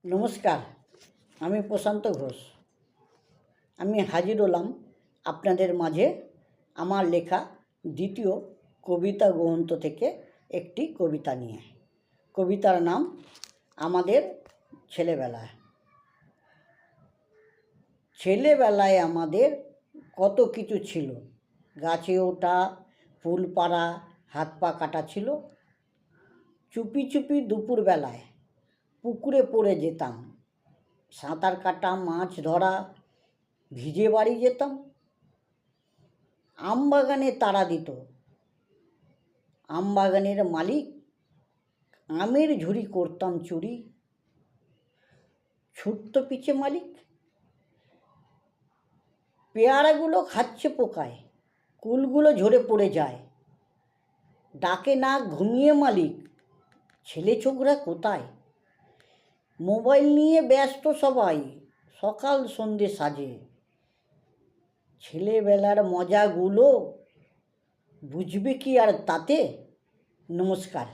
নমস্কার, আমি প্রশান্ত ঘোষ। আমি হাজির হলাম আপনাদের মাঝে আমার লেখা দ্বিতীয় কবিতা গ্রন্থ থেকে একটি কবিতা নিয়ে। কবিতার নাম আমাদের ছেলেবেলায়। ছেলেবেলায় আমাদের কত কিছু ছিল, গাছে ওঠা, ফুল পাড়া, হাত পা কাটা ছিল। চুপি চুপি দুপুরবেলায় পুকুরে পড়ে যেতাম, সাঁতার কাটা, মাছ ধরা, ভিজে বাড়ি যেতাম। আম বাগানে তাড়া দিত আম বাগানের মালিক, আমের ঝুড়ি করতাম চুরি। ছুটত পিছে মালিক, পেয়ারাগুলো খাচ্ছে পোকায়, কুলগুলো ঝরে পড়ে যায়। ডাকে না ঘুমিয়ে মালিক, ছেলে ছোকরা কোথায়? মোবাইল নিয়ে ব্যস্ত সবাই, সকাল সন্ধে সাজে। ছেলেবেলার মজাগুলো বুঝবে কি আর তাতে? নমস্কার।